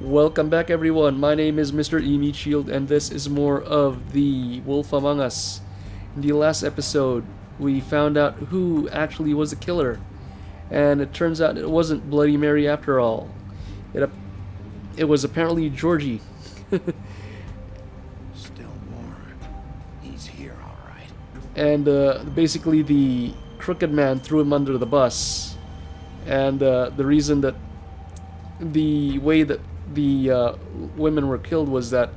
Welcome back, everyone. My name is Mr. Meatshield, and this is more of The Wolf Among Us. In the last episode, we found out who actually was the killer, and it turns out it wasn't Bloody Mary after all. It was apparently Georgie. Still more. He's here, all right. And basically, the crooked man threw him under the bus, and the reason that the way that the women were killed was that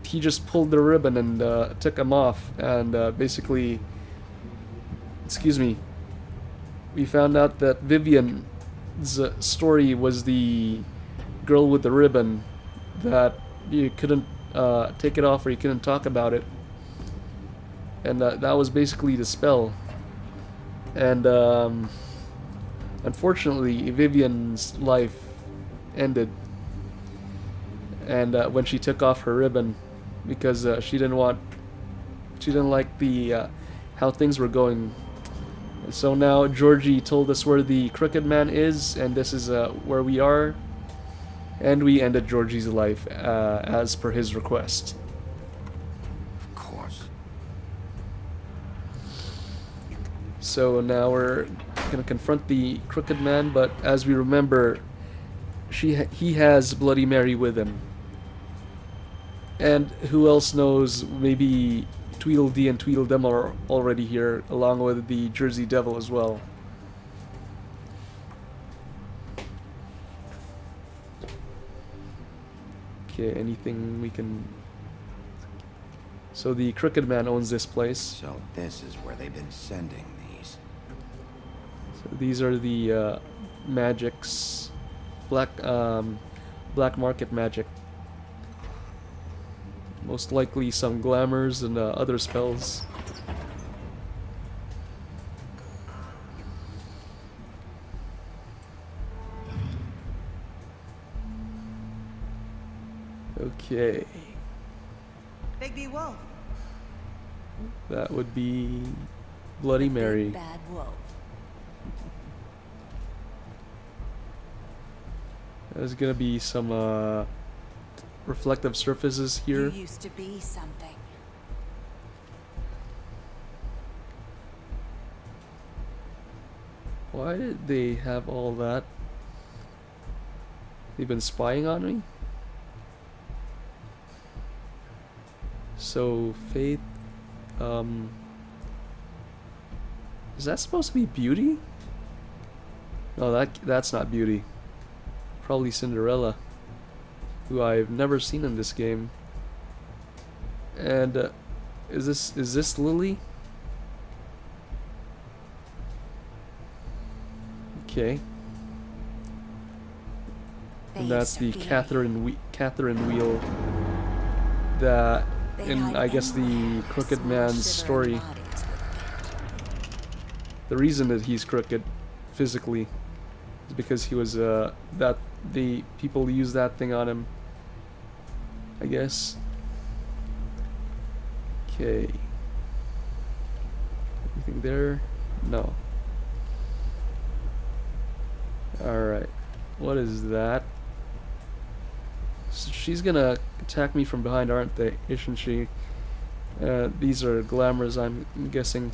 he just pulled the ribbon and took him off, and basically, excuse me, we found out that Vivian's story was the girl with the ribbon, that you couldn't take it off or you couldn't talk about it, and that was basically the spell. And unfortunately, Vivian's life ended, and when she took off her ribbon, because she didn't like the how things were going. And so now Georgie told us where the crooked man is, and this is where we are, and we ended Georgie's life as per his request. Of course. So now we're gonna confront the crooked man, but as we remember, he has Bloody Mary with him. And who else knows, maybe Tweedledee and Tweedledum are already here, along with the Jersey Devil as well. Okay, anything we can... So the crooked man owns this place. So this is where they've been sending these. So these are the magics. Black market magic. Most likely some glamours and other spells. Okay. Bigby Wolf. That would be Bloody Mary. Bad Wolf. There's gonna be some reflective surfaces here. You used to be something. Why did they have all that? They've been spying on me? So, Faith, is that supposed to be Beauty? No, that's not Beauty. Probably Cinderella, who I've never seen in this game. And is this Lily? Okay. And that's the Catherine wheel that in, I guess, the crooked man's story. The reason that he's crooked physically is because he was that the people use that thing on him, I guess. Okay. Anything there? No. Alright. What is that? So she's gonna attack me from behind, aren't they? Isn't she? These are glamours, I'm guessing.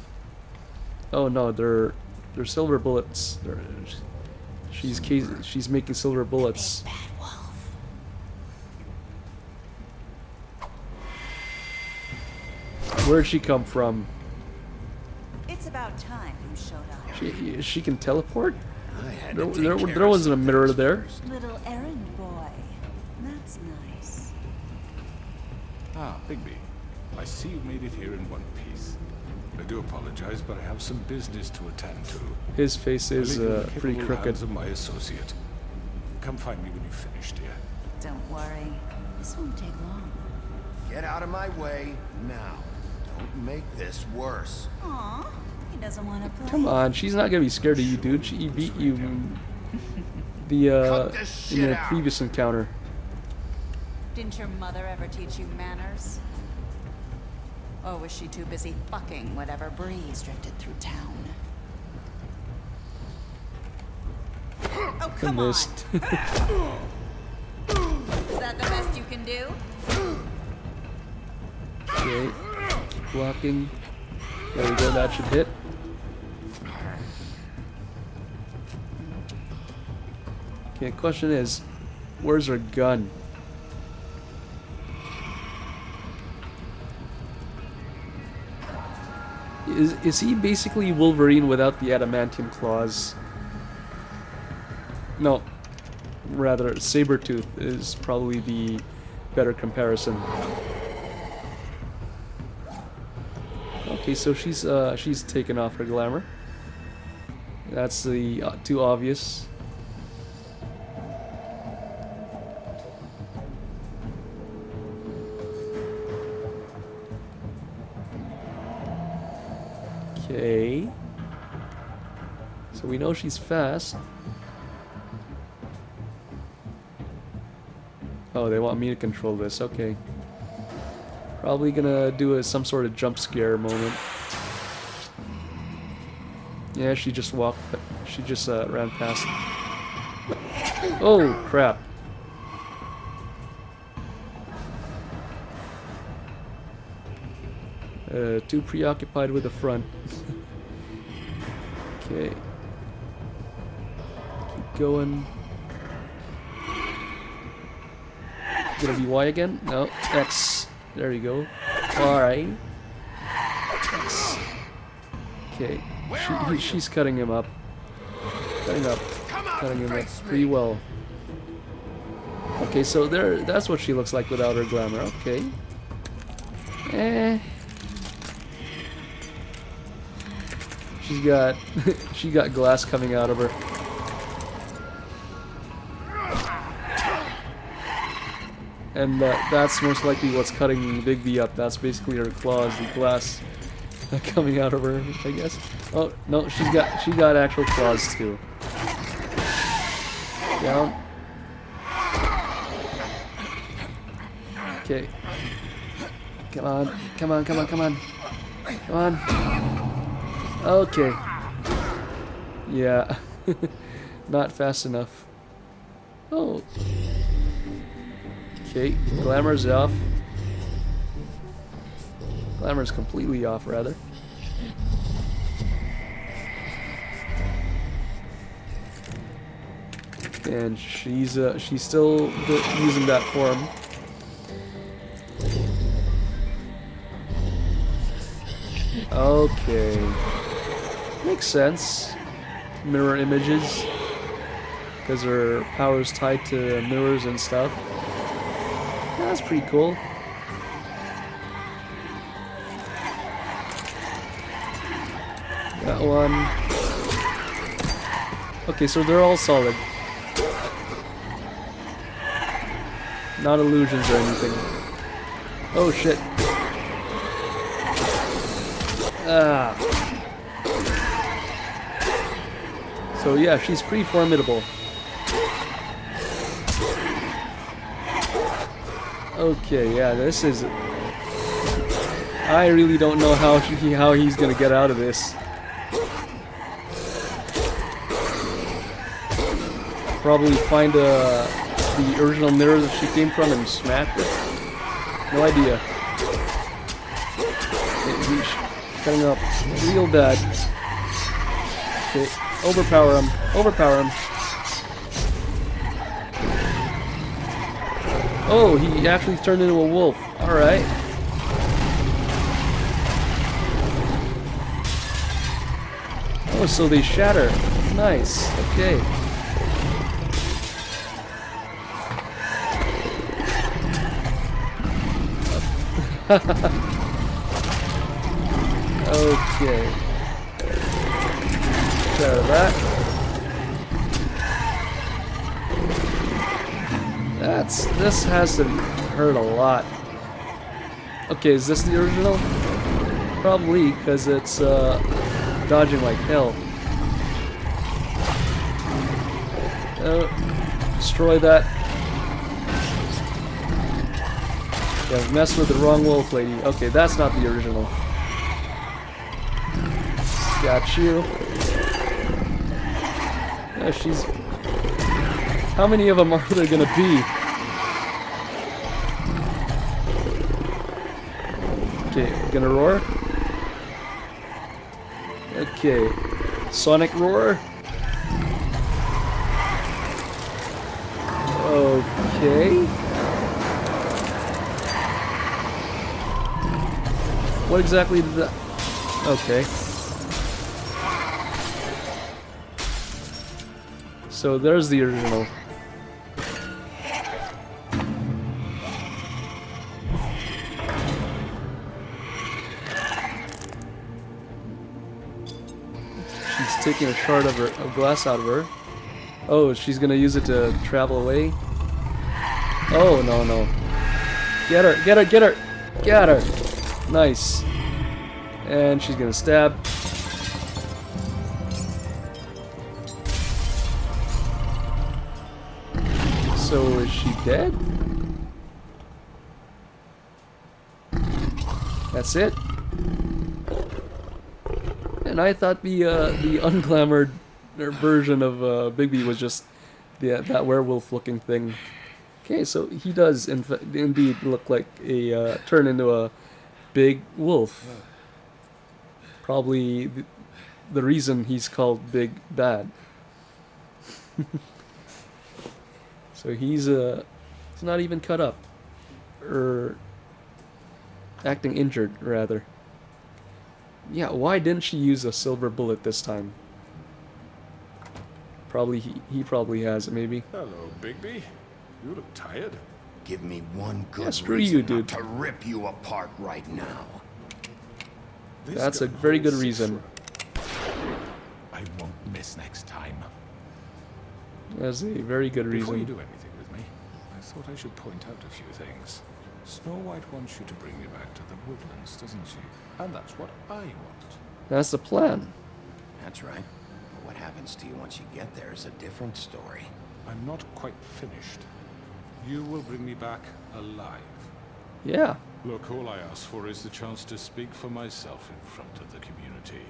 Oh no, they're silver bullets. She's making silver bullets. Bad Wolf. Where'd she come from? It's about time you showed up. She can teleport? I had There to take care wasn't a of mirror something there. first. Little errand boy. That's nice. Ah, Bigby. I see you made it here in one piece. I do apologize, but I have some business to attend to. His face is I'll leave you in pretty capable crooked. hands of my associate. Come find me when you've finished, dear. Don't worry. This won't take long. Get out of my way now. Don't make this worse. Aw, he doesn't want to play. Come on, she's not gonna be scared of you, dude. She beat you in the previous encounter. Didn't your mother ever teach you manners? Or was she too busy fucking whatever breeze drifted through town? Oh, come on. Missed. Is that the best you can do? Okay. Keep blocking. There we go, that should hit. Okay, question is, where's her gun? Is he basically Wolverine without the adamantium claws? No, rather Sabretooth is probably the better comparison. Okay, so she's taken off her glamour. That's the too obvious. Okay. So we know she's fast. Oh, they want me to control this. Okay. Probably gonna do some sort of jump scare moment. Yeah, she just walked. She just ran past. Oh crap! Too preoccupied with the front. Okay. Keep going. Gonna be Y again? No, X. There you go. Alright. X. Okay. She's cutting him up. Cutting him up pretty well. Okay, so that's what she looks like without her glamour. Okay. She got glass coming out of her. And that's most likely what's cutting Bigby up. That's basically her claws, the glass coming out of her, I guess. Oh no, she got actual claws too. Down. Okay. Come on, come on, come on, come on. Come on. Okay. Yeah. Not fast enough. Oh. Okay, glamour's off. Glamour's completely off, rather. And she's still using that form. Okay. Makes sense. Mirror images. Because her power's tied to mirrors and stuff. Yeah, that's pretty cool. That one. Okay, so they're all solid. Not illusions or anything. Oh shit. Ah. So yeah, she's pretty formidable. Okay, yeah, this is... I really don't know how he's gonna get out of this. Probably find the original mirror that she came from and smash it. No idea. He's cutting up real bad. Okay, overpower him. Overpower him. Oh, he actually turned into a wolf. Alright. Oh, so they shatter. Nice. Okay. Okay. Share that. This has to hurt a lot. Okay, is this the original? Probably, because it's dodging like hell. Destroy that. Yeah, messed with the wrong wolf lady. Okay, that's not the original. Got you. Yeah, she's... How many of them are there gonna be? Okay, gonna roar. Okay, sonic roar. Okay. What exactly did that... Okay. So there's the original. She's taking a shard of glass out of her. Oh, she's gonna use it to travel away. Oh, no, no. Get her, get her, get her! Get her! Nice. And she's gonna stab. So is she dead? That's it? And I thought the unglamoured version of Bigby was just that werewolf-looking thing. Okay, so he does indeed look like a turn into a big wolf. Probably the reason he's called Big Bad. So he's not even cut up, or acting injured rather. Yeah, why didn't she use a silver bullet this time? Probably he probably has it, maybe. Hello, Bigby. You look tired. Give me one good Yeah, screw reason you, dude. not to rip you apart right now. That's a very good reason. I won't miss next time. That's a very good Before you reason. do anything with me, I thought I should point out a few things. Snow White wants you to bring me back to the woodlands, doesn't she? And that's what I want. That's the plan. That's right. But what happens to you once you get there is a different story. I'm not quite finished. You will bring me back alive. Yeah. Look, all I ask for is the chance to speak for myself in front of the community.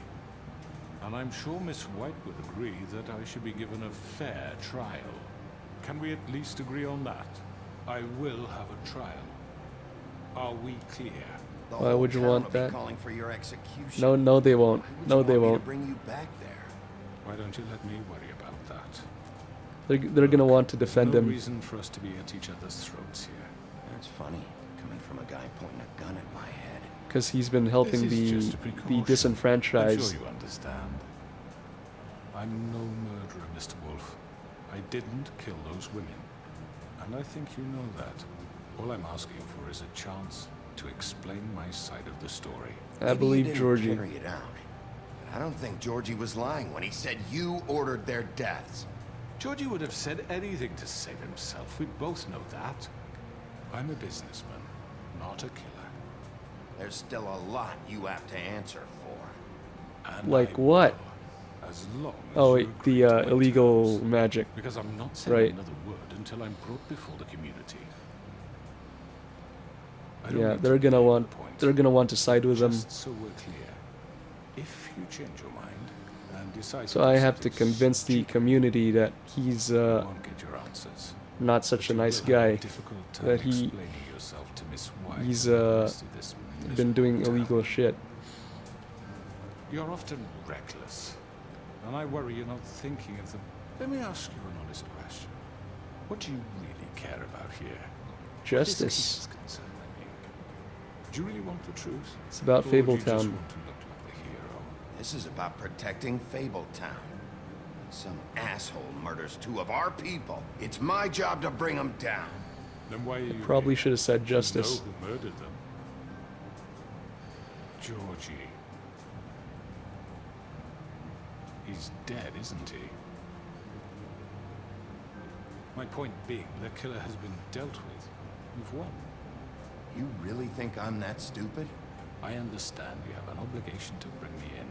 And I'm sure Miss White would agree that I should be given a fair trial. Can we at least agree on that? I will have a trial. Are we clear? The Why whole would you town want will be that? calling for your execution. No, no, they won't. Why would No, you they want me won't. to bring you back there. Why don't you let me worry about that? They're gonna want to defend No him. reason for us to be at each other's throats here. That's funny, coming from a guy pointing a gun at my head. Because he's been helping This is the just a precaution. I'm disenfranchised. sure you understand. I'm no murderer, Mr. Wolf. I didn't kill those women. And I think you know that. All I'm asking for is a chance to explain my side of the story. I Maybe you believe didn't Georgie. carry it out. But I don't think Georgie was lying when he said you ordered their deaths. Georgie would have said anything to save himself. We both know that. I'm a businessman, not a killer. There's still a lot you have to answer for. And Like I what? will, as long as Oh, you wait, agree the to my illegal terms. magic. Because I'm not saying Right. another word until I'm brought before the community. I don't Yeah, need they're to gonna belabor want the point. they're gonna want to side with him. Just so we're clear, if you change your mind and decide So to I do have to something convince the stupid, community that he's you won't get your answers. not such But a you nice will have a guy. difficult time that he- explaining yourself to Miss White he's, and the rest of this Been doing miserable illegal town. shit. You're often reckless, and I worry you're not thinking of them. Let me ask you an honest question. What do you really care about here? Where this case Justice. is concerned, I mean. Do you really want the truth? It's about Or do you just Fabletown. want to look like the hero? This is about protecting Fabletown. When some asshole murders two of our people, it's my job to bring them down. Then why are you Probably here? should have said To justice. know who murdered them. Georgie. He's dead, isn't he? My point being, the killer has been dealt with. You've won. You really think I'm that stupid? I understand you have an obligation to bring me in,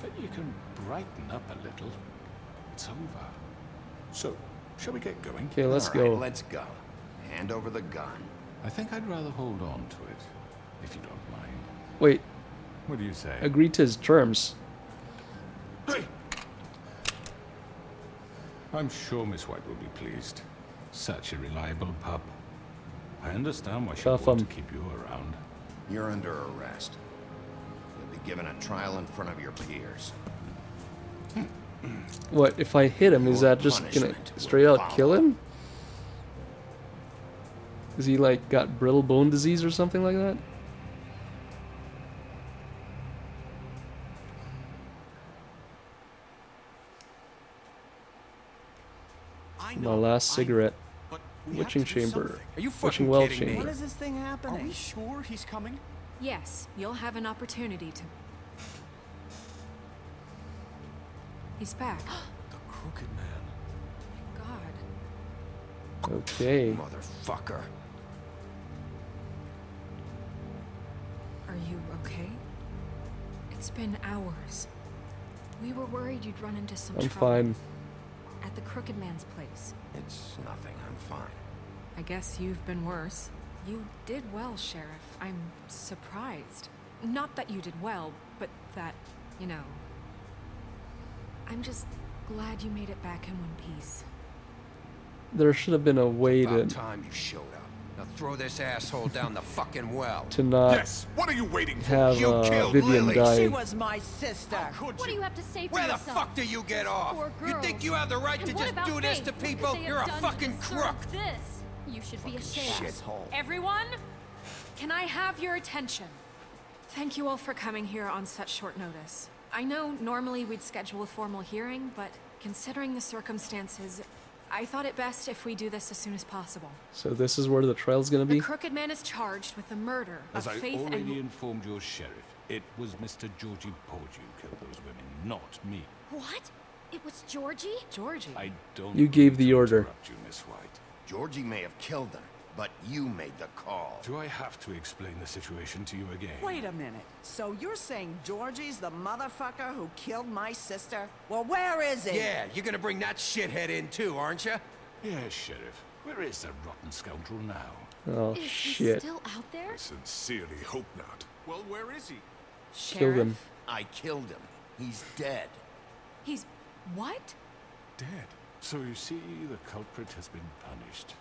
but you can brighten up a little. It's over. So, shall we get going? Okay, let's All right, go. let's go. Hand over the gun. I think I'd rather hold on to it, if you don't mind. Wait, What do you say? agree to his terms. I'm sure Miss White will be pleased. Such a reliable pup. I understand why she Cuff want to him. keep you around. You're under arrest. You'll be given a trial in front of your peers. What, if I hit him, is Your that just gonna punishment will straight out kill follow. him? Is he like got brittle bone disease or something like that? I My know, last cigarette. but we have Witching to do chamber. something. Are you Witching fucking well kidding me? chamber. When is this thing Are happening? we sure he's coming? Yes, you'll have an opportunity to... He's back. The Crooked Man. God. Okay. Motherfucker. Are you okay? It's been hours. We were worried you'd run into some I'm trouble. fine. At the Crooked Man's place. It's nothing. I'm fine. I guess you've been worse. You did well, Sheriff. I'm surprised. Not that you did well, but that, you know... I'm just glad you made it back in one piece. There should have been a way About to time you showed up. Now throw this asshole down the fucking well. not Yes, what are you waiting for? have You killed Vivian Lily. die. She was my sister. Could What do you? you have to say for Where the yourself? fuck do you get off? Poor You think girls. you have the right And to what just about do this Faith? to What could people? they have You're a done to fucking deserve crook. This. You should be ashamed. Shithole. Everyone, can I have your attention? Thank you all for coming here on such short notice. I know normally we'd schedule a formal hearing, but considering the circumstances, I thought it best if we do this as soon as possible. So this is where the trial's gonna The be? Crooked Man is charged with the murder As of I Faith already and... informed your sheriff, it was Mr. Georgie Porgy who killed those women, not me. What? It was Georgie? Georgie. I don't You gave mean the to order. interrupt you, Miss White. Georgie may have killed them, but you made the call. Do I have to explain the situation to you again? Wait a minute. So you're saying Georgie's the motherfucker who killed my sister? Well, where is he? Yeah, you're gonna bring that shithead in too, aren't you? Yes, Sheriff. Where is that rotten scoundrel now? Oh Is he shit. still out there? I sincerely hope not. Well, where is he? Killed him. Sheriff? I killed him. He's dead. He's... what? Dead. So you see, the culprit has been punished.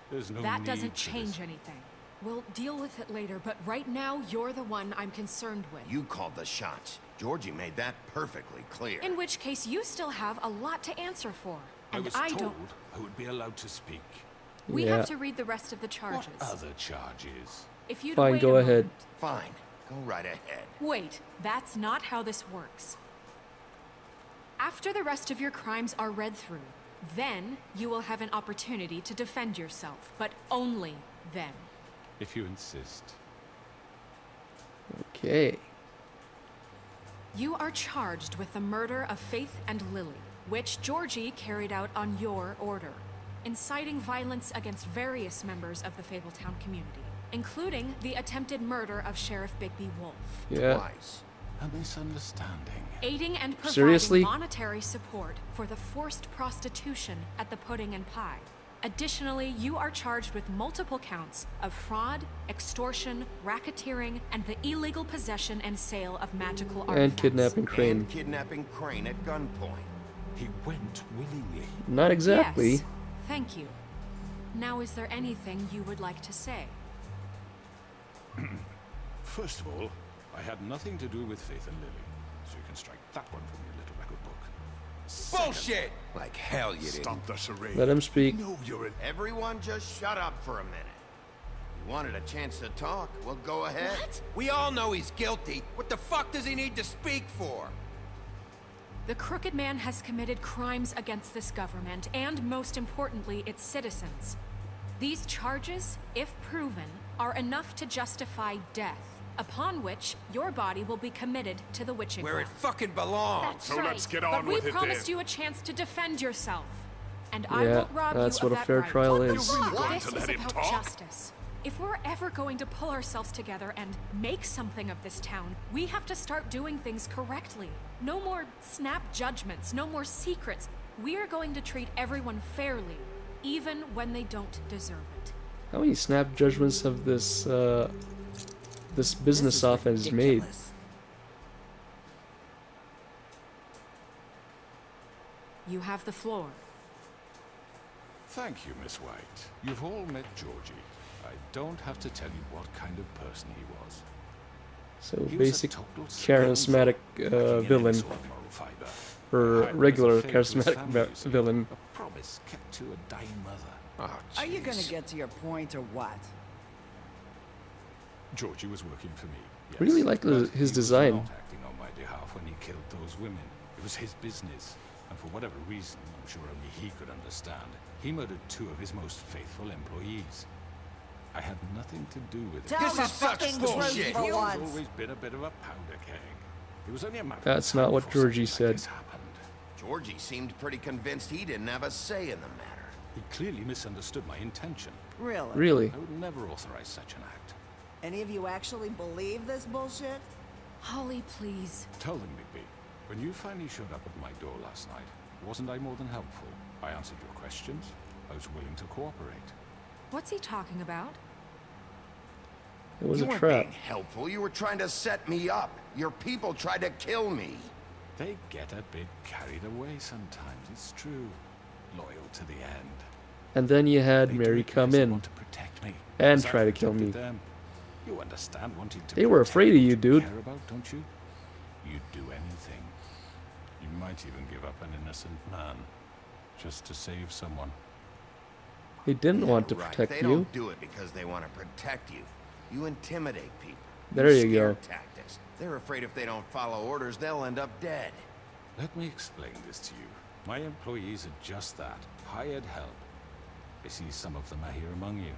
There's no That need doesn't for change this. anything. We'll deal with it later, but right now, you're the one I'm concerned with. You called the shots. Georgie made that perfectly clear. In which case, you still have a lot to answer for. I And was I told don't... I would be allowed to speak. We Yeah. have to read the rest of the charges. What other charges? If you'd Fine, wait go a ahead. moment. Fine. Go right ahead. Wait, that's not how this works. After the rest of your crimes are read through, then you will have an opportunity to defend yourself, but only then. If you insist. Okay. You are charged with the murder of Faith and Lily, which Georgie carried out on your order, inciting violence against various members of the Fabletown community, including the attempted murder of Sheriff Bigby Wolf. Yeah. Twice. A misunderstanding. Aiding and providing Seriously? monetary support for the forced prostitution at the Pudding and Pie. Additionally, you are charged with multiple counts of fraud, extortion, racketeering, and the illegal possession and sale of magical artifacts. And kidnapping Crane. And kidnapping Crane at gunpoint. He went willingly. Not exactly. Yes, thank you. Now, is there anything you would like to say? First of all, I had nothing to do with Faith and Lily, so you can strike that one from your little record book. Bullshit! Like hell you didn't. Stop the charade. Let him speak. No, you're an... Everyone just shut up for a minute. You wanted a chance to talk? Well, go ahead. What? We all know he's guilty. What the fuck does he need to speak for? The Crooked Man has committed crimes against this government and, most importantly, its citizens. These charges, if proven, are enough to justify death, upon which your body will be committed to the witching Where it well. fucking belongs. That's So right. let's get But on we with it promised then. you a chance to defend yourself, and I Yeah, won't rob that's you of what a that fair right. trial What the is. You're really fuck? going This to is let him about talk? justice. If we're ever going to pull ourselves together and make something of this town, we have to start doing things correctly. No more snap judgments, no more secrets. We are going to treat everyone fairly, even when they don't deserve it. How many snap judgments have this this business This is office made? ridiculous. You have the floor. Thank you, Miss White. You've all met Georgie. I don't have to tell you what kind of person he was. So He was a basic total charismatic scoundrel, lacking in villain, any sort of moral fiber. or Behind was a regular faithless charismatic family, you see. villain. A promise kept to a dying mother. Oh, Are you gonna jeez. get to your point or what? Georgie was working for me. Yes, Really like but his he was design. not acting on my behalf when he killed those women. It was his business, and for whatever reason, I'm sure only he could understand, he murdered 2 of his most faithful employees. I had nothing to do with it. Tell This the is such fucking bullshit. truth for He's once. always been a bit of a powder keg. It was only a matter That's of time not what before Georgie something like said. this happened. Georgie seemed pretty convinced he didn't have a say in the matter. He clearly misunderstood my intention. Really? Really? I would never authorize such an act. Any of you actually believe this bullshit? Holly, please. Tell them, Bigby, when you finally showed up at my door last night, wasn't I more than helpful? I answered your questions. I was willing to cooperate. What's he talking about? It was You a weren't trap. being helpful. You were trying to set me up. Your people tried to kill me. They get a bit carried away sometimes, it's true. Loyal to the end. And then you had They do Mary it because come they in want to protect me, and as I try to kill protected me. them. You understand wanting to They were protect afraid of what you, dude. Care about, don't you? You'd do anything. You might even give up an innocent man just to save someone. They didn't want to Right, protect they you. don't do it because they want to protect you. You intimidate people. There you scare go. Tactics. They're afraid if they don't follow orders, they'll end up dead. Let me explain this to you. My employees are just that, hired help. I see some of them are here among you.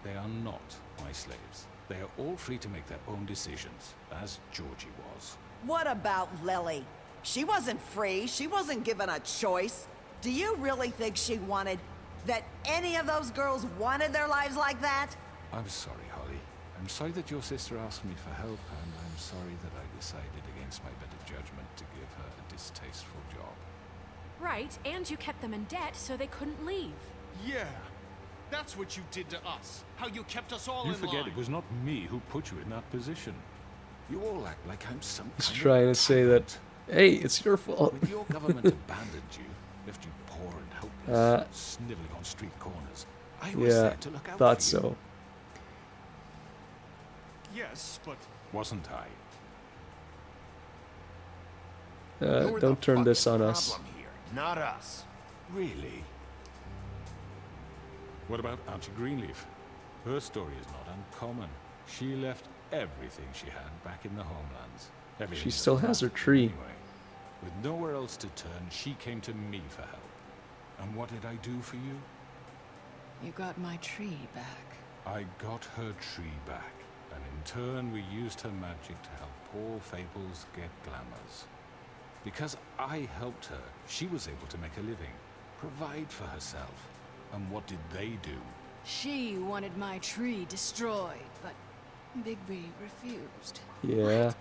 They are not my slaves. They are all free to make their own decisions, as Georgie was. What about Lily? She wasn't free. She wasn't given a choice. Do you really think she wanted... that any of those girls wanted their lives like that? I'm sorry, Holly. I'm sorry that your sister asked me for help, and I'm sorry that I decided against my better judgment to give her a distasteful job. Right, and you kept them in debt so they couldn't leave. Yeah. That's what you did to us. How you kept us all You in forget line. it was not me who put you in that position. You all act like I'm some He's kind of trying to say that, tyrant. hey, it's your fault. When your government abandoned you, left you poor and hopeless, sniveling on street corners, I was Yeah, there to look out thought for you. so. Yes, but Wasn't I? You're Don't the turn this fucking on us. problem here, not us. Really? What about Auntie Greenleaf? Her story is not uncommon. She left everything she had back in the homelands. Everything She that still has her mattered tree. Anyway. With nowhere else to turn, she came to me for help. And what did I do for you? You got my tree back. I got her tree back, and in turn we used her magic to help poor Fables get glamours. Because I helped her, she was able to make a living, provide for herself. And what did they do? She wanted my tree destroyed, but Bigby refused. Yeah.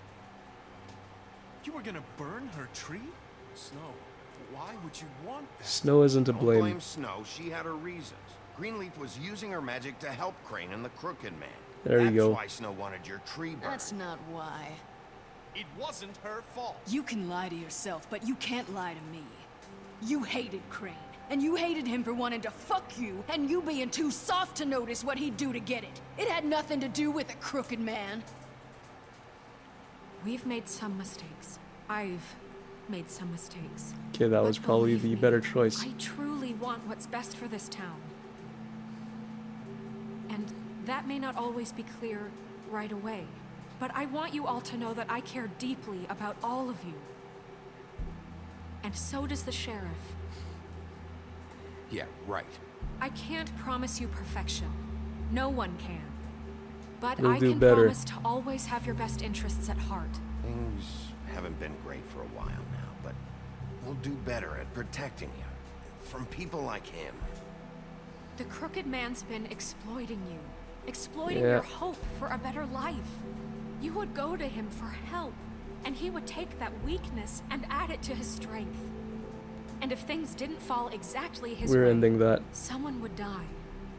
you were gonna burn her tree? Snow, why would you want that? Snow isn't to Don't blame. blame Snow. She had her reasons. Greenleaf was using her magic to help Crane and the Crooked Man. There you go. That's why Snow wanted your tree burned. That's not why. It wasn't her fault. You can lie to yourself, but you can't lie to me. You hated Crane, and you hated him for wanting to fuck you, and you being too soft to notice what he'd do to get it. It had nothing to do with a crooked man. We've made some mistakes. I've made some mistakes. Okay, that But was probably believe the me, better choice. I truly want what's best for this town. And that may not always be clear right away. But I want you all to know that I care deeply about all of you. And so does the sheriff. Yeah, right. I can't promise you perfection. No one can. But We'll I do can better. promise to always have your best interests at heart. Things haven't been great for a while now, but we'll do better at protecting you. From people like him. The Crooked Man's been exploiting you. Exploiting Yeah. your hope for a better life. You would go to him for help, and he would take that weakness and add it to his strength. And if things didn't fall exactly his We're way, ending that. someone would die.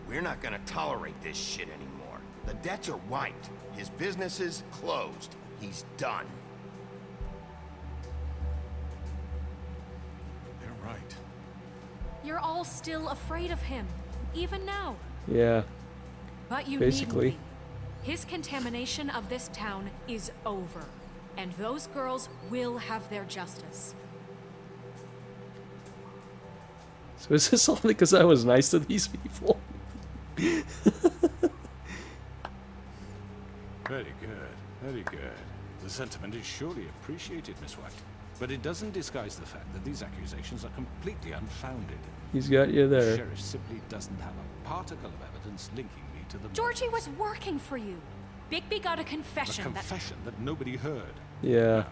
We're not gonna tolerate this shit anymore. The debts are wiped. His business is closed. He's done. They're right. You're all still afraid of him, even now. Yeah. But you Basically. needn't be. His contamination of this town is over, and those girls will have their justice. So is this only because I was nice to these people? Very good, very good. The sentiment is surely appreciated, Miss White. But it doesn't disguise the fact that these accusations are completely unfounded. He's got you The there. sheriff simply doesn't have a particle of evidence linking me to the Georgie murders. was working for you. Bigby got a A confession confession that nobody heard. Yeah.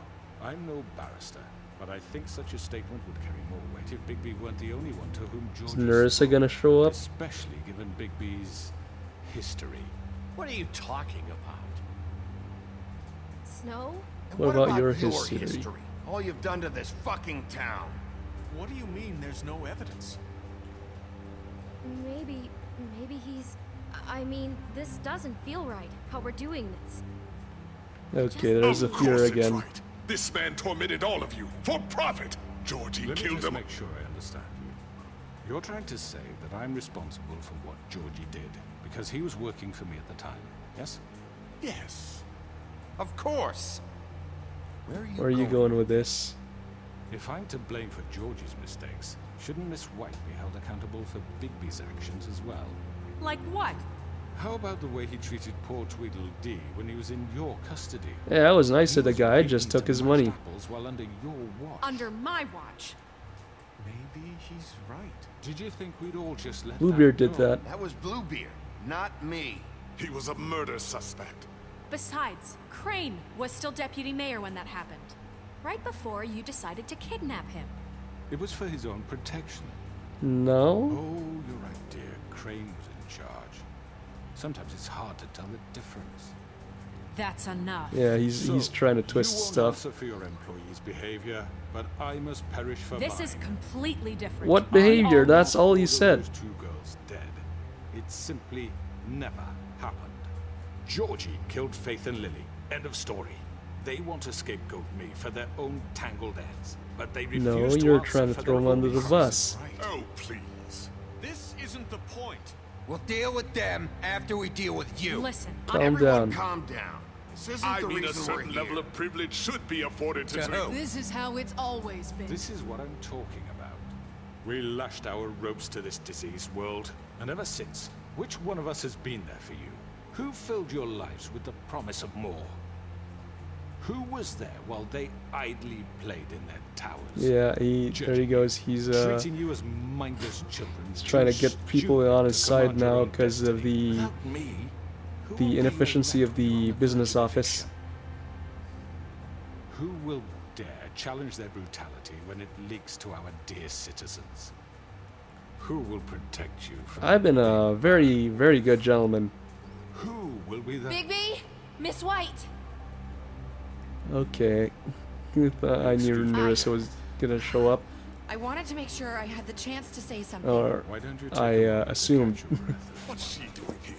Now, I'm no barrister, but I think such a statement would carry more weight if Bigby weren't the only one to whom George Is Nerissa gonna show up? especially given Bigby's history. What are you talking about? Snow? And What about your your history? All you've done to this fucking town. What do you mean there's no evidence? Maybe he's... I mean, this doesn't feel right, how we're doing this. Okay, there's a Of fear course it's again. right. This man tormented all of you for profit. Georgie Let me killed just them. make sure I understand you. You're trying to say that I'm responsible for what Georgie did because he was working for me at the time, yes? Yes. Of course. Where are you going with this? If I'm to blame for Georgie's mistakes, shouldn't Miss White be held accountable for Bigby's actions as well? Like what? How about the way he treated poor Tweedledee when he was in your custody? Yeah, I was nice to He the was guy, I beaten just to took his mashed money. apples while under your watch. Under my watch. Maybe he's right. Did you think we'd all just let Bluebeard that did go? that. That was Bluebeard, not me. He was a murder suspect. Besides, Crane was still deputy mayor when that happened. Right before you decided to kidnap him. It was for his own protection. No? Oh, you're right, dear. Crane was in charge. Sometimes it's hard to tell the difference. That's enough. Yeah, he's trying to twist you won't stuff. answer for your employees' behavior, but I must perish for This mine. is completely different. What I behavior? almost- That's all he Although said. those two girls dead. It simply never happened. Georgie killed Faith and Lily. End of story. They want to scapegoat me for their own tangled ends, but they refuse No, to you're answer trying to for throw their him under own the crimes. bus. Oh, please. This isn't the point. We'll deal with them after we deal with you. Listen, Calm Everyone down. calm down. This isn't I the mean, a reason we're certain here. level of privilege should be afforded to To me. who? This is how it's always been. This is what I'm talking about. We lashed our ropes to this diseased world, and ever since, which one of us has been there for you? Who filled your lives with the promise of more? Who was there while they idly played in their towers? Yeah, there he goes. He's treating you as mindless children. trying to get people on his side now because of Without me, who will the be inefficiency your of the backbone business for office. eviction? Who will dare challenge their brutality when it leaks to our dear citizens? Who will protect you from I've been a very, very good gentleman. Who will be the Bigby? Miss White? Okay. I knew Nerissa was gonna show up. I wanted to make sure I had the chance to say something. Or Why don't you take I a moment to assumed. catch your breath? What's she doing here?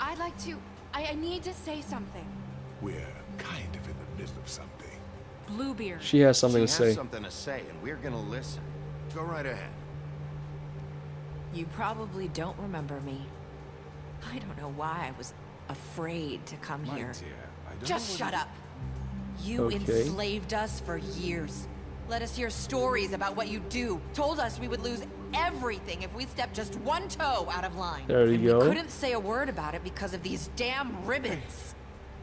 I'd like to... I need to say something. We're kind of in the middle of something. Bluebeard. She has something She to say. has something to say, and we're gonna listen. Go right ahead. You probably don't remember me. I don't know why I was afraid to come My here. dear, I don't Just know what shut up. You Okay. enslaved us for years. Let us hear stories about what you do. Told us we would lose everything if we stepped just one toe out of line. There you and go. we couldn't say a word about it because of these damn ribbons.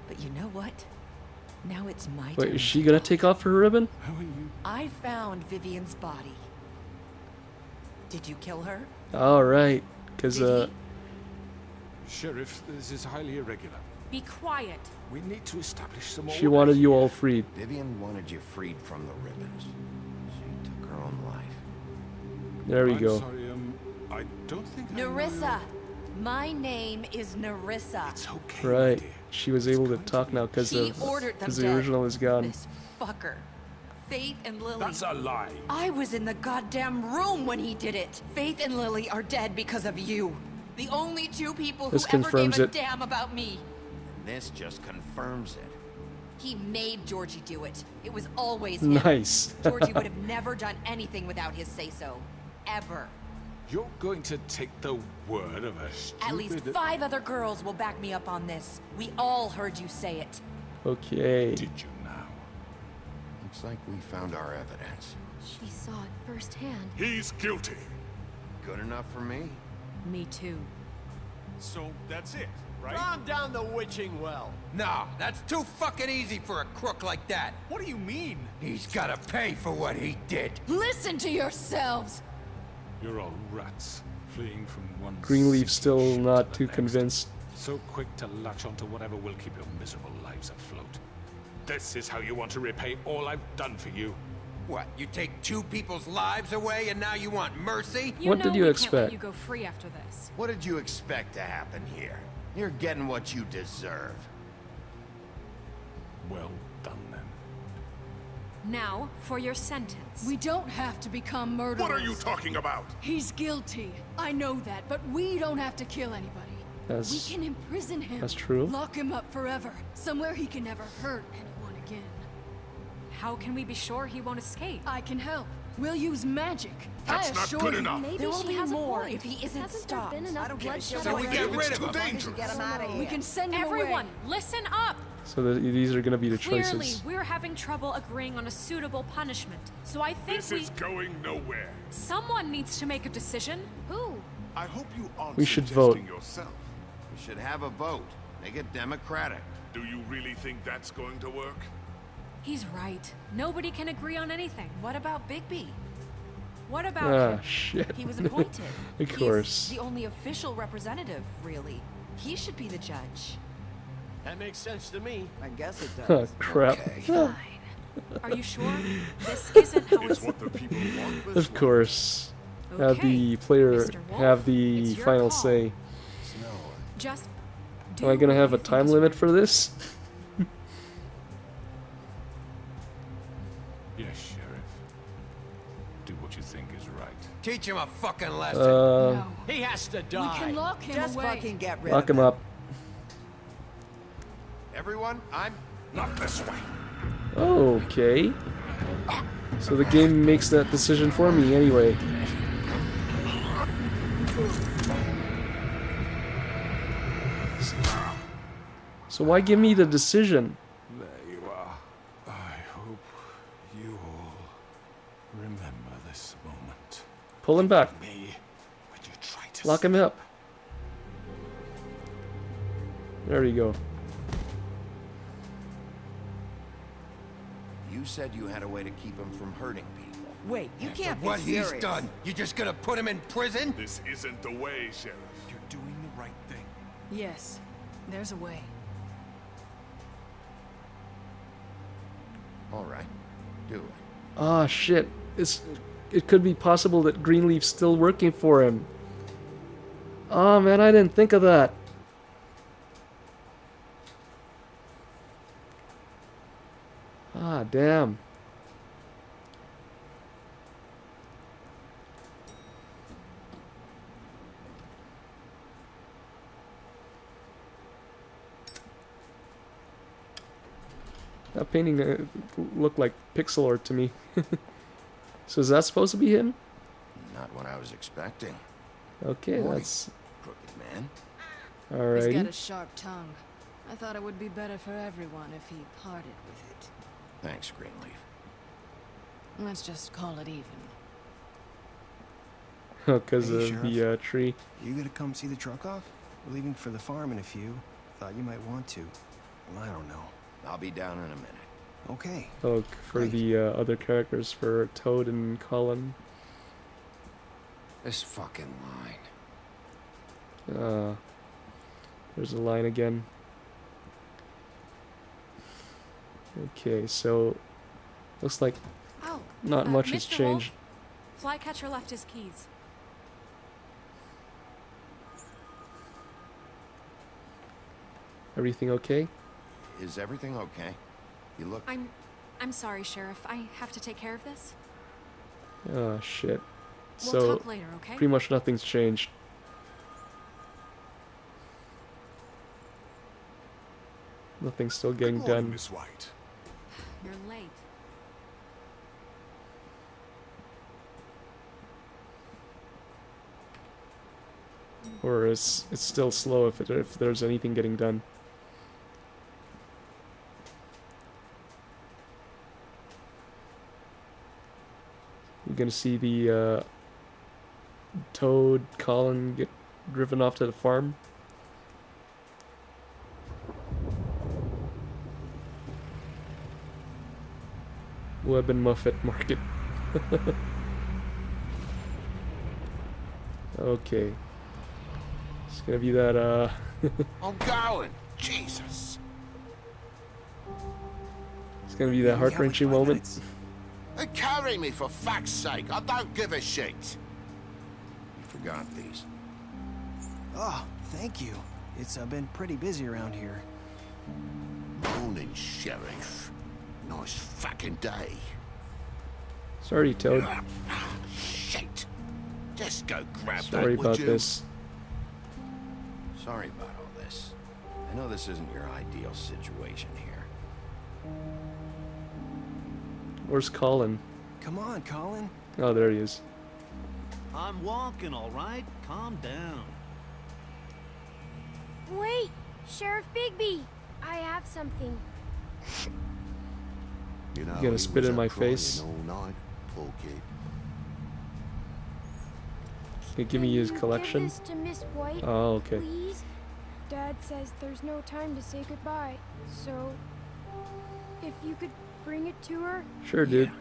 But you know what? Now it's my turn. Wait, is she gonna take off her ribbon? How are you? I found Vivian's body. Did you kill her? All right, because Did he? Sheriff, this is highly irregular. Be quiet. We need to establish some order. she wanted you all freed. Vivian wanted you freed from the ribbons. She took her own life. There we I'm go. sorry, I don't think I know Nerissa. My name is Nerissa. It's okay, Right, dear. she was able to talk now because She ordered them the dead. original is gone. This fucker. Faith and Lily. That's a lie. I was in the goddamn room when he did it. Faith and Lily are dead because of you. The only two people who This ever confirms gave a it. damn about me. And this just confirms it. He made Georgie do it. It was always him. Nice. Georgie would have never done anything without his say-so. Ever. You're going to take the word of a stupid... At least 5 other girls will back me up on this. We all heard you say it. Okay. Did you now? Looks like we found our evidence. She saw it firsthand. He's guilty. Good enough for me? Me too. So that's it, right? Calm down the witching well. Nah, that's too fucking easy for a crook like that. What do you mean? He's gotta pay for what he did. Listen to yourselves! You're all rats, fleeing from one... Greenleaf still shit to not the too next. convinced. So quick to latch onto whatever will keep your miserable lives afloat. This is how you want to repay all I've done for you. What, you take 2 people's lives away and now you want mercy? You What know did you we expect? Can't let you go free after this. What did you expect to happen here? You're getting what you deserve. Well done, then. Now, for your sentence. We don't have to become murderers. What are you talking about? He's guilty. I know that, but we don't have to kill anybody. That's We can imprison him. that's true. Lock him up forever. Somewhere he can never hurt anyone again. How can we be sure he won't escape? I can help. We'll use magic. That's I not assure good you. enough. Maybe There will she be has more a point. if he isn't Hasn't stopped. there been I enough don't give a bloodshed shit So what we you get do. rid of too him. dangerous. Get him out of here. We can send him Everyone, away. listen up! So these are gonna be the Clearly, choices. we're having trouble agreeing on a suitable punishment. So I think This is going nowhere. someone needs to make a decision. Who? I hope you aren't We should suggesting vote. yourself. We should have a vote. Make it democratic. Do you really think that's going to work? He's right. Nobody can agree on anything. What about Bigby? What about Ah, him? shit. He was appointed. Of He's course. the only official representative, really. He should be the judge. That makes sense to me. I guess it Oh, does. crap. Fine. Are you sure? This isn't how It's it's... what the people want this Of way. course. Have Okay, the player Mr. Wolf, have the it's your final call. say. Just Am I gonna have a time limit for this? Yes, Sheriff. Do what you think is right. Teach him a fucking lesson. No. He has to We die. can lock him Just away. fucking get rid Lock of him up. Everyone, I'm... Not this way. Okay. So the game makes that decision for me anyway. So why give me the decision? There you are. I hope you all remember this moment. Pull him back. Me, when you try to Lock him up. There we go. You said you had a way to keep him from hurting people. Wait, you can't be What serious. he's done, you just gonna put him in prison? This isn't the way, Sheriff. You're doing the right thing. Yes, there's a way. All right, do it. Ah, shit. It could be possible that Greenleaf's still working for him. Oh man, I didn't think of that. Ah, damn. That painting looked like pixel art to me. So is that supposed to be him? Not what I was expecting. Okay, Boy. that's Crooked man. He's got a alrighty. sharp tongue. I thought it would be better for everyone if he parted with it. Thanks, Greenleaf. Let's just call it even. Because Hey, of Sheriff. the tree. You gonna come see the truck off? We're leaving for the farm in a few. Thought you might want to. Well, I don't know. I'll be down in a minute. Okay. Oh, for Great. the other characters, for Toad and Colin. This fucking line. There's a line again. Okay, so looks like Oh, not much has Mr. changed. Wolf, Flycatcher left his keys. Everything okay? Is everything okay? You look... I'm I'm sorry, Sheriff. I have to take care of this. Oh, shit. We'll So, talk later, okay? pretty much nothing's changed. Nothing's still getting Good morning, done. Miss White. You're late. Or it's still slow if there's anything getting done. You're gonna see the Toad Colin get driven off to the farm. Web and Muffet Market. Okay. It's gonna be that, I'm going. Jesus. it's gonna be that heart-wrenching moment. Hey, carry me for fuck's sake. I don't give a shit. You forgot these. Oh, thank you. It's been pretty busy around here. Morning, Sheriff. Nice fucking day. Sorry, Toad. Shit. Just go grab Sorry that, would about you? this. Sorry about all this. I know this isn't your ideal situation here. Where's Colin? Come on, Colin. Oh, there he is. I'm walking, all right? Calm down. Wait, Sheriff Bigby. I have something. You know, You gonna he spit was in my up crying face? all night, poor kid. Can you give me his Can you collection? Give this to Miss White, Oh, okay. please? Dad says there's no time to say goodbye, so if you could bring it to her. Sure, dude.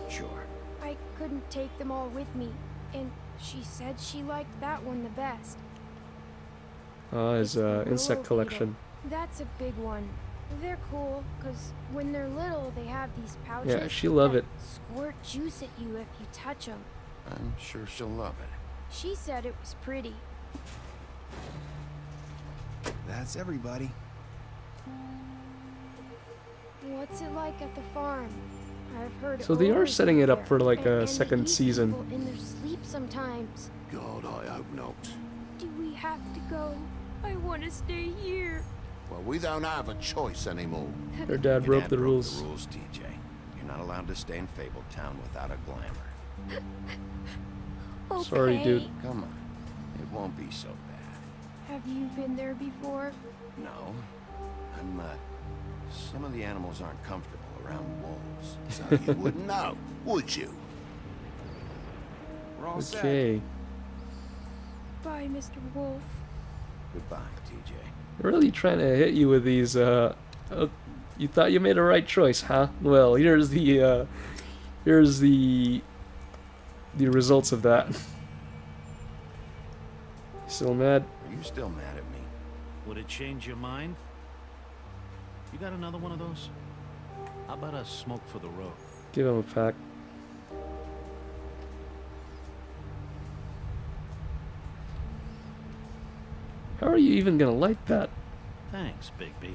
Sure. I couldn't take them all with me, and she said she liked that one the best. His Willow insect beetle. collection. That's a big one. They're cool, because when they're little, they have these pouches Yeah, she love that it. squirt juice at you if you touch them. I'm sure she'll love it. She said it was pretty. That's everybody. What's it like at the farm? I've heard So they are odors setting it up there, for like and a they second eat season. people in their sleep sometimes. God, I hope not. Do we have to go? I want to stay here. Well, we don't have a choice anymore. Their dad Your broke dad the broke rules. the rules, TJ. You're not allowed to stay in Fabletown without a glamour. Okay. Sorry, dude. Come on. It won't be so bad. Have you been there before? No. Some of the animals aren't comfortable around wolves. So you wouldn't know, would you? We're all set. Okay. Bye, Mr. Wolf. Goodbye, TJ. Really trying to hit you with these, you thought you made a right choice, huh? Well, here's the results of that. Still mad? Are you still mad at me? Would it change your mind? You got another one of those? How about a smoke for the road? Give him a pack. How are you even gonna light that? Thanks, Bigby.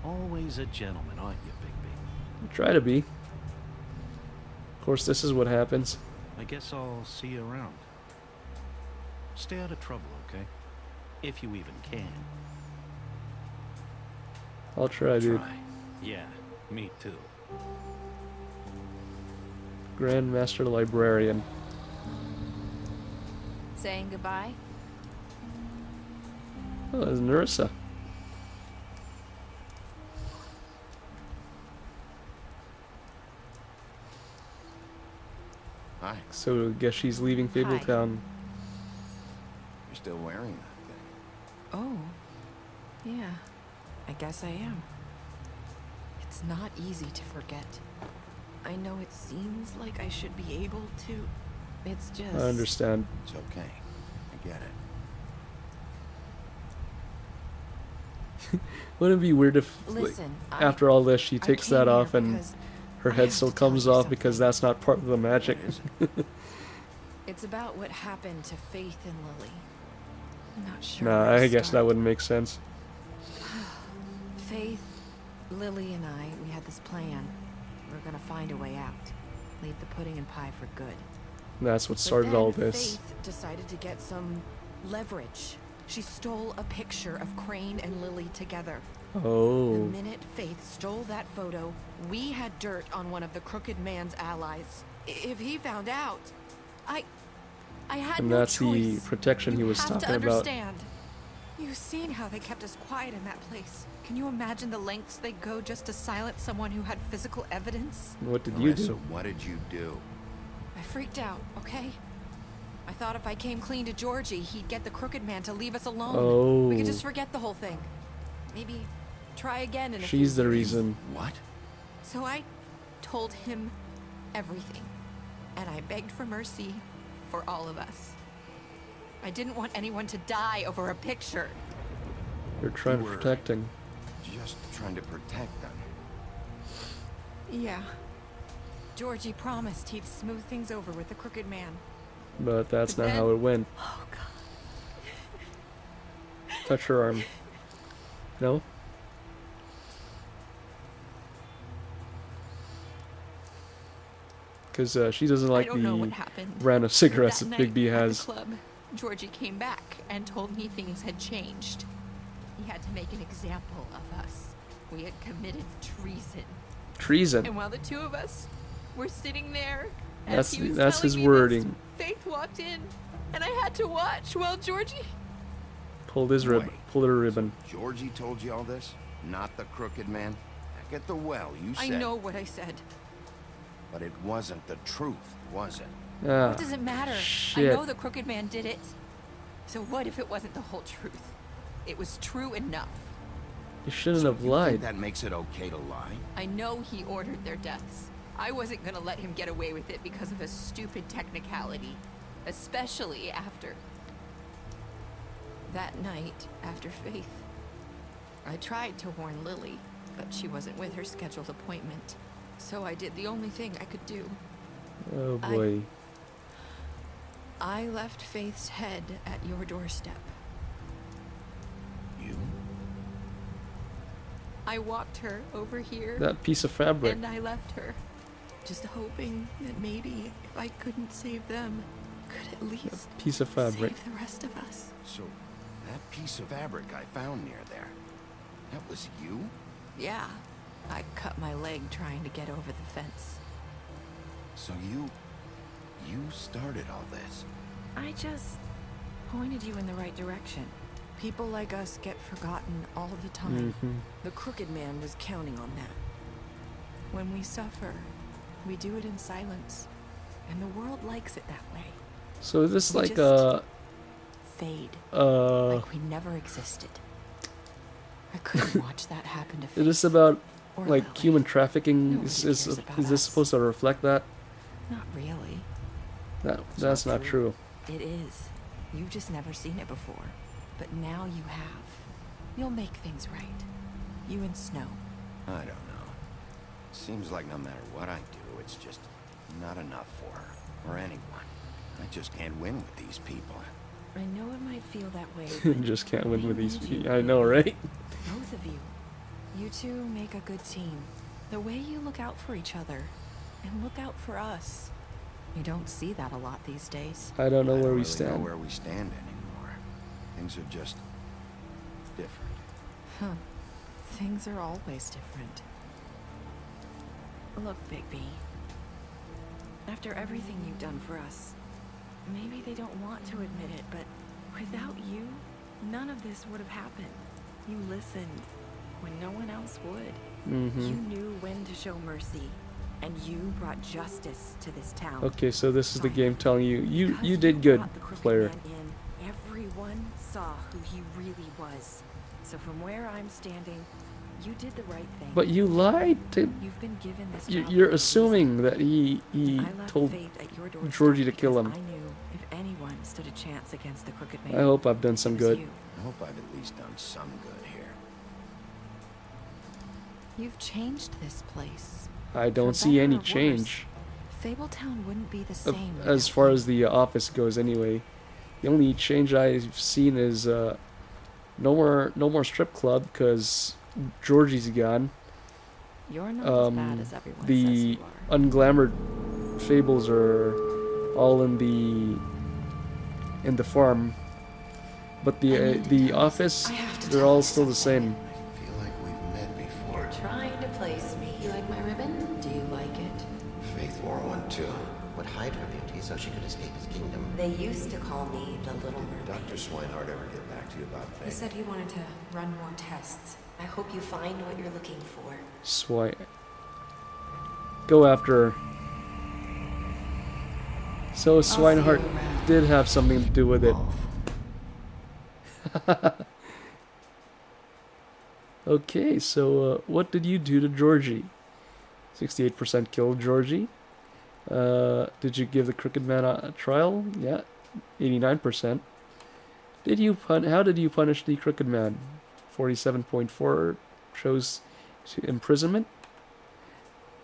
Always a gentleman, aren't you, Bigby? Try to be. Of course, this is what happens. I guess I'll see you around. Stay out of trouble, okay? If you even can. I'll try, dude. Try. Yeah, me too. Grandmaster Librarian. Saying goodbye? Oh, there's Nerissa. Hi. So, I guess she's leaving Fabletown. You're still wearing that thing. Oh, yeah, I guess I am. It's not easy to forget. I know it seems like I should be able to. It's just... I understand. It's okay. I get it. Wouldn't it be weird if, Listen, like, after all this, she I takes came that here off and because her I head have still to tell comes you off because that's not part of the magic? It's about what happened to Faith and Lily. I'm not sure. Nah, where to I guess that start. wouldn't make sense. Faith, Lily, and I, we had this plan. We're gonna find a way out. Leave the pudding and pie for good. That's what But started then all this. Faith decided to get some leverage. She stole a picture of Crane and Lily together. Oh. The minute Faith stole that photo, we had dirt on one of the Crooked Man's allies. If he found out, I had And no that's choice. the protection he was You have talking to about. understand. You've seen how they kept us quiet in that place. Can you imagine the lengths they go just to silence someone who had physical evidence? What did you Marissa, do? what did you do? I freaked out, okay? I thought if I came clean to Georgie, he'd get the Crooked Man to leave us alone. We could just Oh. forget the whole thing. Maybe try again in a She's few the years. reason. What? So I told him everything. And I begged for mercy for all of us. I didn't want anyone to die over a picture. You're trying You to were- protect him. Just trying to protect them. Yeah. Georgie promised he'd smooth things over with the Crooked Man. But that's But not how then- it went. Oh, God. Touch her arm. No? Because she doesn't like I don't know what the happened. brand of cigarettes That that Big B night at has. the club, Georgie came back and told me things had changed. He had to make an example of us. We had committed treason. Treason. And while the two of us were sitting there, That's as he was that's telling his me this, wording. Faith walked in, and I had to watch while Georgie. Pulled his ribbon. Wait. Pulled her ribbon. Georgie told you all this? Not the Crooked Man? Back at the well, you I said. know what I said. But it wasn't the truth, was it? Ah, What does it matter? shit. I know the Crooked Man did it. So what if it wasn't the whole truth? It was true enough. You shouldn't have You think lied. that makes it okay to lie? I know he ordered their deaths. I wasn't gonna let him get away with it because of a stupid technicality. Especially after... that night, after Faith. I tried to warn Lily, but she wasn't with her scheduled appointment. So I did the only thing I could do. Oh boy. I left Faith's head at your doorstep. You? I walked her over here. That piece of fabric. And I left her, just hoping that maybe if I couldn't save them, could at least Piece of fabric. save the rest of us. So, that piece of fabric I found near there, that was you? Yeah, I cut my leg trying to get over the fence. So you started all this? I just pointed you in the right direction. People like us get forgotten all the time. Mhm. The Crooked Man was counting on that. When we suffer, we do it in silence. And the world likes it that way. So is this We like just fade. Like we never existed. I couldn't watch that happen to Faith. is this about or like Lily. human trafficking? Nobody Is cares about this us. supposed to reflect that? Not really. That's not true. It is. You've just never seen it before. But now you have. You'll make things right. You and Snow. I don't know. Seems like no matter what I do, it's just not enough for her, or anyone. I just can't win with these people. I know it might feel that way. Just can't win with these. need you. I know, right? Both of you. You two make a good team. The way you look out for each other. And look out for us. You don't see that a lot these days. I don't know where we really stand. know where we stand anymore. Things are just different. Huh. Things are always different. Look, Big B. After everything you've done for us, maybe they don't want to admit it, but without you, none of this would have happened. You listened when no one else would. Mhm. You knew when to show mercy, and you brought justice to this town. Okay, so this is the game telling you Because you did good, brought the Crooked player. Man in, everyone saw who he really was. So from where I'm standing, you did the right thing. But you lied to. You've been given this You're job you're for a reason. assuming that he I left told Faith at your doorstep Georgie to kill him. because I knew if anyone stood a chance against the Crooked Man. I hope I've done some it was good. you. I hope I've at least done some good here. You've changed this place. I don't For see better any or worse, change. Fabletown wouldn't be the same. As without far you. as the office goes, anyway. The only change I've seen is no more strip club because Georgie's gone, You're not as bad as everyone says the you are. unglamored fables are all in the farm, but the office, they're all still the same. I feel like we've met before. You're trying to place me. You like my ribbon? Do you like it? Faith wore one too. Would hide her beauty so she could escape his kingdom. They used to call me the Little Did Mermaid. Dr. Swinehart ever get back to you about Faith? He said he wanted to run more tests. I hope you find what you're looking for. Go after her. So Swinehart did have something to do with it. Okay, so what did you do to Georgie? 68% killed Georgie. Did you give the Crooked Man a trial? Yeah, 89%. How did you punish the Crooked Man? 47.4 chose imprisonment.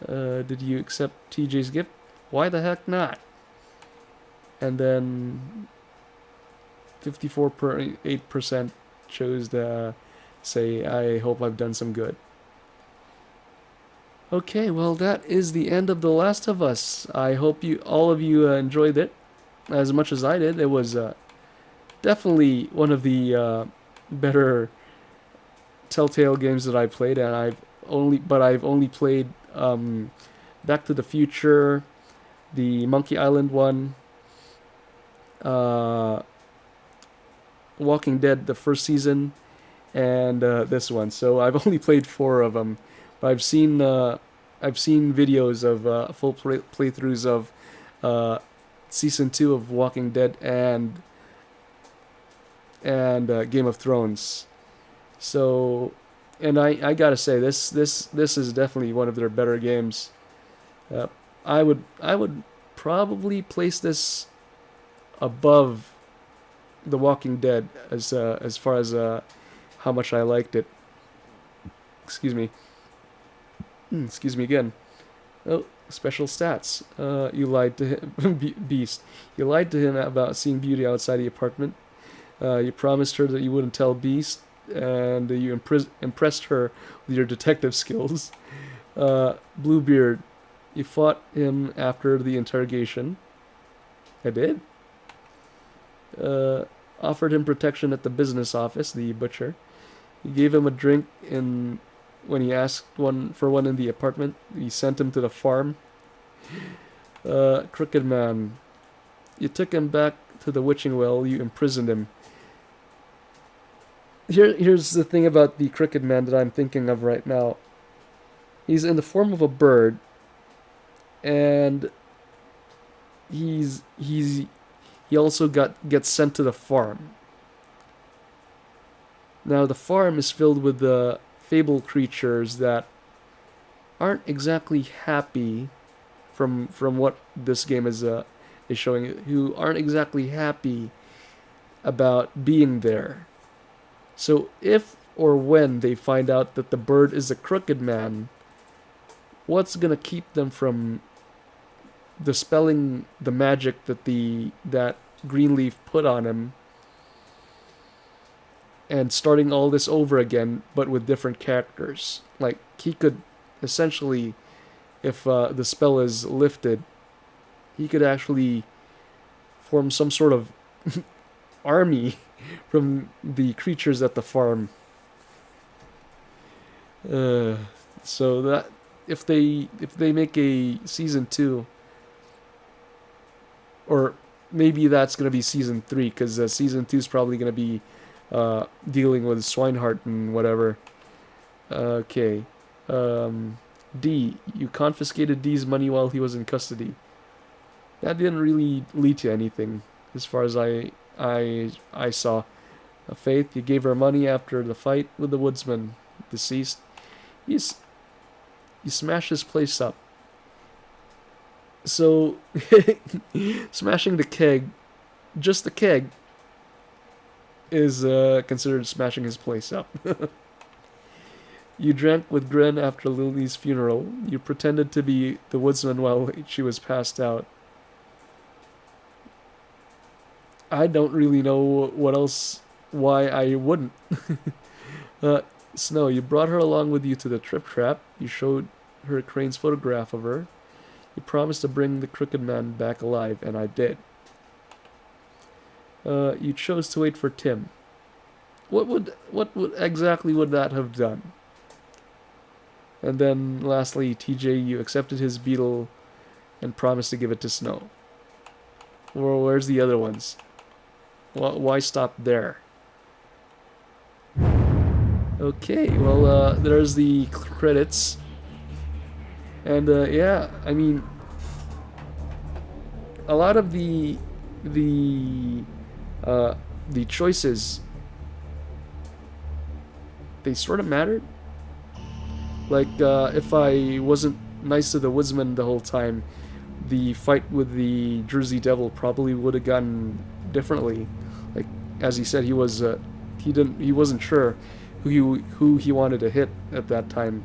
Did you accept TJ's gift? Why the heck not? And then 54.8% chose to say, I hope I've done some good. Okay, well that is the end of The Last of Us. I hope all of you enjoyed it as much as I did. It was definitely one of the better Telltale games that I played, and I've only played Back to the Future, the Monkey Island one, Walking Dead the first season, and this one. So I've only played 4 of them, but I've seen videos of full playthroughs of season 2 of Walking Dead and Game of Thrones. So, and I gotta say, this is definitely one of their better games. I would probably place this above The Walking Dead as far as how much I liked it. Excuse me. Excuse me again. Oh, special stats. You lied to him, Beast. You lied to him about seeing beauty outside the apartment. You promised her that you wouldn't tell Beast, and you impressed her with your detective skills. Bluebeard, you fought him after the interrogation. I did. Offered him protection at the business office, the butcher. You gave him a drink when he asked for one in the apartment. You sent him to the farm. Crooked Man, you took him back to the witching well. You imprisoned him. Here's the thing about the Crooked Man that I'm thinking of right now. He's in the form of a bird, and he also gets sent to the farm. Now the farm is filled with the fable creatures that aren't exactly happy, from what this game is showing, who aren't exactly happy about being there. So if or when they find out that the bird is a Crooked Man, what's gonna keep them from dispelling the magic that Greenleaf put on him and starting all this over again, but with different characters? Like, he could essentially, if the spell is lifted, he could actually form some sort of army from the creatures at the farm. So that if they make a season 2, or maybe that's gonna be season 3, because season 2 is probably gonna be dealing with Swinehart and whatever. Okay. D, you confiscated D's money while he was in custody. That didn't really lead to anything, as far as I saw. Faith, you gave her money after the fight with the woodsman, deceased. You smashed his place up. So, smashing the keg, just the keg, is considered smashing his place up. You drank with Gren after Lily's funeral. You pretended to be the woodsman while she was passed out. I don't really know why I wouldn't. Snow, you brought her along with you to the trip trap. You showed her Crane's photograph of her. He promised to bring the Crooked Man back alive, and I did. You chose to wait for Tim. What exactly would that have done? And then lastly, TJ, you accepted his beetle and promised to give it to Snow. Well, where's the other ones? Why stop there? Okay, well, there's the credits. And, yeah, I mean, a lot of the choices, they sort of mattered. Like, if I wasn't nice to the woodsman the whole time, the fight with the Jersey Devil probably would have gone differently. Like, as he said, he wasn't sure who he wanted to hit at that time.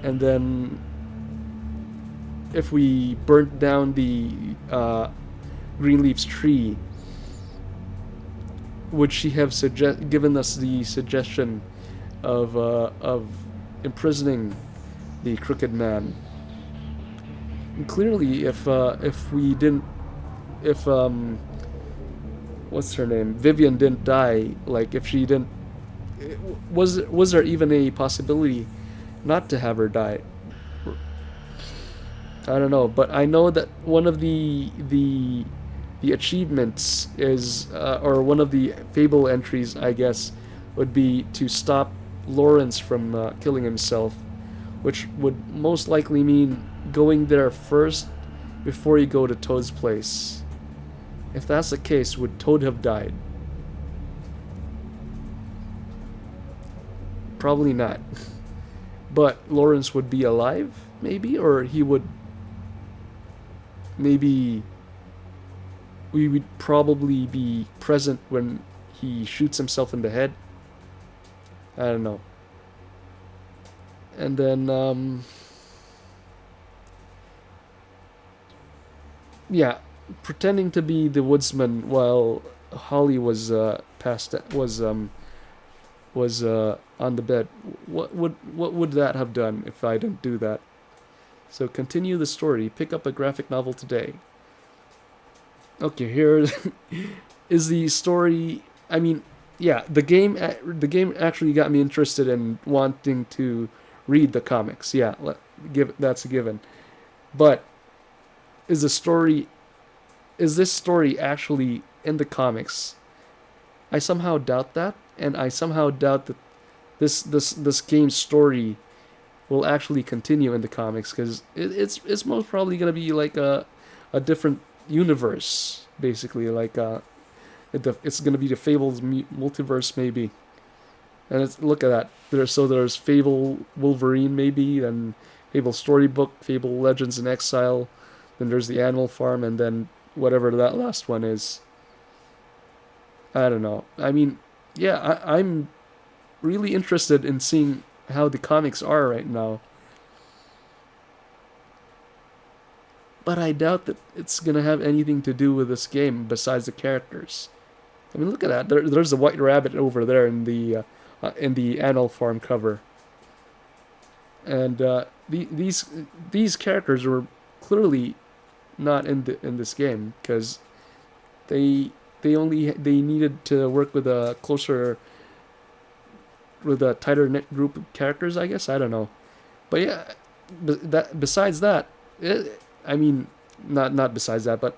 And then, if we burnt down the Greenleaf's tree, would she have given us the suggestion of imprisoning the Crooked Man? And clearly, if we didn't, if what's her name, Vivian didn't die, like if she didn't, was there even a possibility not to have her die? I don't know, but I know that one of the achievements is, or one of the Fable entries, I guess, would be to stop Lawrence from killing himself, which would most likely mean going there first before you go to Toad's place. If that's the case, would Toad have died? Probably not. But Lawrence would be alive, maybe? Or he would... Maybe... we would probably be present when he shoots himself in the head. I don't know. And then, yeah, pretending to be the woodsman while Holly was on the bed. What would that have done if I didn't do that? So continue the story. Pick up a graphic novel today. Okay, here is the story. I mean, yeah, the game actually got me interested in wanting to read the comics. Yeah, that's a given. But is this story actually in the comics? I somehow doubt that, and I somehow doubt that this game's story will actually continue in the comics, because it's most probably gonna be like a different universe, basically, like it's gonna be the Fables multiverse, maybe. And look at that. There's Fable Wolverine, maybe, then Fable Storybook, Fable Legends in Exile, then there's the Animal Farm, and then whatever that last one is. I don't know. I mean, yeah, I'm really interested in seeing how the comics are right now. But I doubt that it's going to have anything to do with this game besides the characters. I mean, look at that. There's a white rabbit over there in the Animal Farm cover. And these characters were clearly not in this game, because they needed to work with a tighter knit group of characters, I guess. I don't know, but yeah, besides that, I mean, not besides that, but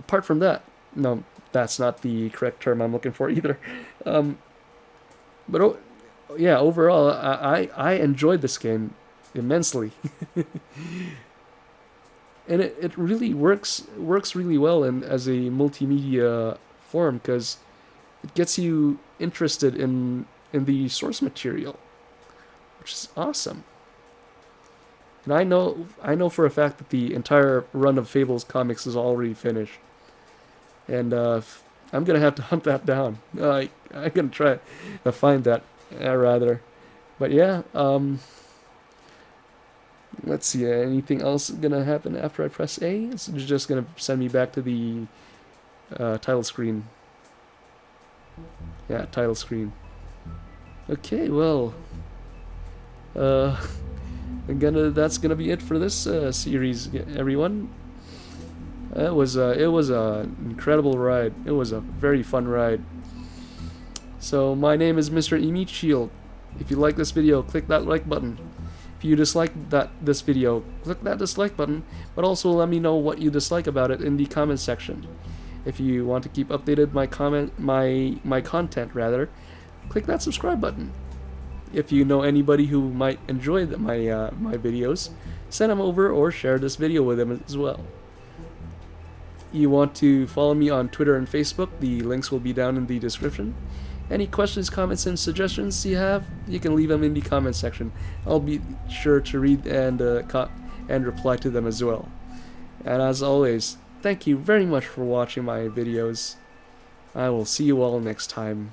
apart from that, no, that's not the correct term I'm looking for either. But yeah, overall, I enjoyed this game immensely. And it really works really well as a multimedia form, because it gets you interested in the source material, which is awesome. And I know for a fact that the entire run of Fables comics is already finished, and I'm gonna have to hunt that down. I'm gonna try to find that rather, but yeah. Let's see, anything else gonna happen after I press A? It's just gonna send me back to the title screen. Yeah, title screen. Okay, well, That's gonna be it for this series, everyone. It was an incredible ride. It was a very fun ride. So my name is Mr. Meatshield. If you like this video, click that like button. If you dislike this video, click that dislike button. But also let me know what you dislike about it in the comment section. If you want to keep updated my content rather, click that subscribe button. If you know anybody who might enjoy my videos, send them over or share this video with them as well. You want to follow me on Twitter and Facebook, the links will be down in the description. Any questions, comments, and suggestions you have, you can leave them in the comment section. I'll be sure to read and reply to them as well. And as always, thank you very much for watching my videos. I will see you all next time.